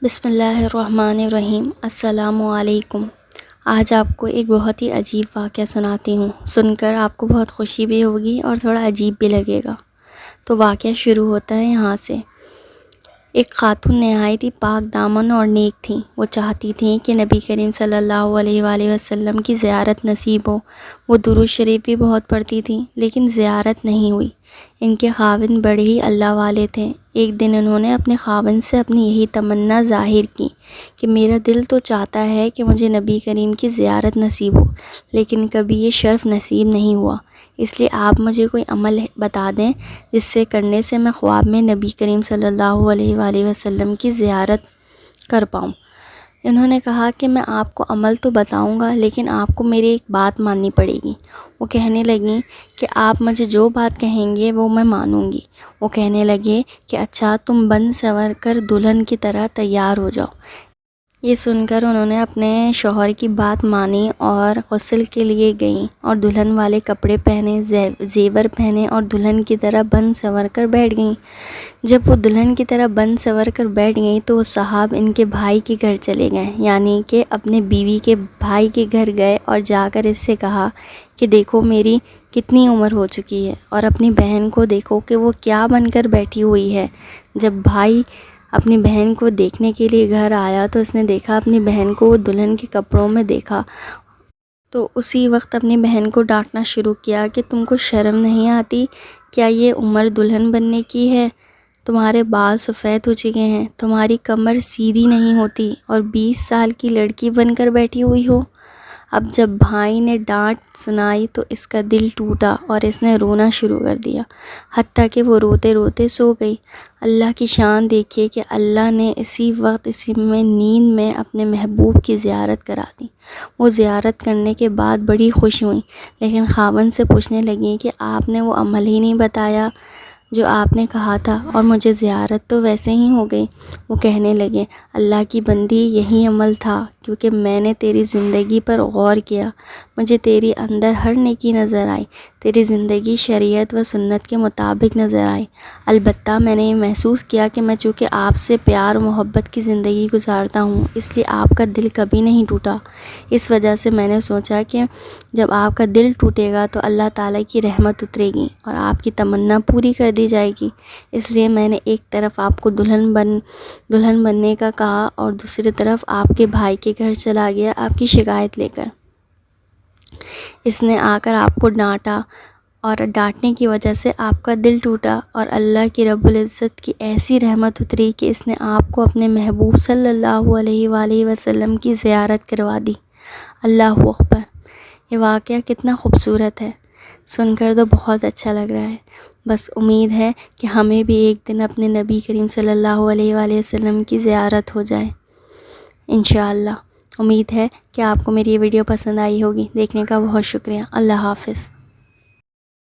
بسم اللہ الرحمن الرحیم۔ السلام علیکم۔ آج آپ کو ایک بہت ہی عجیب واقعہ سناتی ہوں، سن کر آپ کو بہت خوشی بھی ہوگی اور تھوڑا عجیب بھی لگے گا۔ تو واقعہ شروع ہوتا ہے یہاں سے۔ ایک خاتون نہایت ہی پاک دامن اور نیک تھیں۔ وہ چاہتی تھیں کہ نبی کریم صلی اللہ علیہ وآلہ وسلم کی زیارت نصیب ہو۔ وہ درود شریف بھی بہت پڑھتی تھیں، لیکن زیارت نہیں ہوئی۔ ان کے خاوند بڑے ہی اللہ والے تھے۔ ایک دن انہوں نے اپنے خاوند سے اپنی یہی تمنا ظاہر کی کہ میرا دل تو چاہتا ہے کہ مجھے نبی کریم کی زیارت نصیب ہو، لیکن کبھی یہ شرف نصیب نہیں ہوا۔ اس لیے آپ مجھے کوئی عمل بتا دیں جس سے کرنے سے میں خواب میں نبی کریم صلی اللہ علیہ وآلہ وسلم کی زیارت کر پاؤں۔ انہوں نے کہا کہ میں آپ کو عمل تو بتاؤں گا، لیکن آپ کو میری ایک بات ماننی پڑے گی۔ وہ کہنے لگیں کہ آپ مجھے جو بات کہیں گے وہ میں مانوں گی۔ وہ کہنے لگے کہ اچھا، تم بن سنور کر دلہن کی طرح تیار ہو جاؤ۔ یہ سن کر انہوں نے اپنے شوہر کی بات مانی اور غسل کے لیے گئیں اور دلہن والے کپڑے پہنے، زیور پہنے اور دلہن کی طرح بن سنور کر بیٹھ گئیں۔ جب وہ دلہن کی طرح بن سنور کر بیٹھ گئیں تو وہ صاحب ان کے بھائی کے گھر چلے گئے، یعنی کہ اپنے بیوی کے بھائی کے گھر گئے اور جا کر اس سے کہا کہ دیکھو میری کتنی عمر ہو چکی ہے، اور اپنی بہن کو دیکھو کہ وہ کیا بن کر بیٹھی ہوئی ہے۔ جب بھائی اپنی بہن کو دیکھنے کے لیے گھر آیا تو اس نے دیکھا اپنی بہن کو وہ دلہن کے کپڑوں میں دیکھا، تو اسی وقت اپنی بہن کو ڈانٹنا شروع کیا کہ تم کو شرم نہیں آتی؟ کیا یہ عمر دلہن بننے کی ہے؟ تمہارے بال سفید ہو چکے ہیں، تمہاری کمر سیدھی نہیں ہوتی اور 20 سال کی لڑکی بن کر بیٹھی ہوئی ہو۔ اب جب بھائی نے ڈانٹ سنائی تو اس کا دل ٹوٹا اور اس نے رونا شروع کر دیا، حتیٰ کہ وہ روتے روتے سو گئی۔ اللہ کی شان دیکھیے کہ اللہ نے اسی وقت اسی میں نیند میں اپنے محبوب کی زیارت کرا دی۔ وہ زیارت کرنے کے بعد بڑی خوش ہوئیں، لیکن خاوند سے پوچھنے لگیں کہ آپ نے وہ عمل ہی نہیں بتایا جو آپ نے کہا تھا، اور مجھے زیارت تو ویسے ہی ہو گئی۔ وہ کہنے لگے اللہ کی بندی، یہی عمل تھا، کیونکہ میں نے تیری زندگی پر غور کیا، مجھے تیری اندر ہر نیکی نظر آئی، تیری زندگی شریعت و سنت کے مطابق نظر آئی۔ البتہ میں نے یہ محسوس کیا کہ میں چونکہ آپ سے پیار و محبت کی زندگی گزارتا ہوں، اس لیے آپ کا دل کبھی نہیں ٹوٹا۔ اس وجہ سے میں نے سوچا کہ جب آپ کا دل ٹوٹے گا تو اللہ تعالیٰ کی رحمت اترے گی اور آپ کی تمنا پوری کر دی جائے گی۔ اس لیے میں نے ایک طرف آپ کو دلہن بننے کا کہا اور دوسری طرف آپ کے بھائی کے گھر چلا گیا آپ کی شکایت لے کر۔ اس نے آ کر آپ کو ڈانٹا اور ڈانٹنے کی وجہ سے آپ کا دل ٹوٹا، اور اللہ کی رب العزت کی ایسی رحمت اتری کہ اس نے آپ کو اپنے محبوب صلی اللہ علیہ وآلہ وسلم کی زیارت کروا دی۔ اللہ اکبر۔ یہ واقعہ کتنا خوبصورت ہے، سن کر تو بہت اچھا لگ رہا ہے۔ بس امید ہے کہ ہمیں بھی ایک دن اپنے نبی کریم صلی اللہ علیہ وآلہ وسلم کی زیارت ہو جائے انشاءاللہ۔ امید ہے کہ آپ کو میری یہ ویڈیو پسند آئی ہوگی۔ دیکھنے کا بہت شکریہ۔ اللہ حافظ۔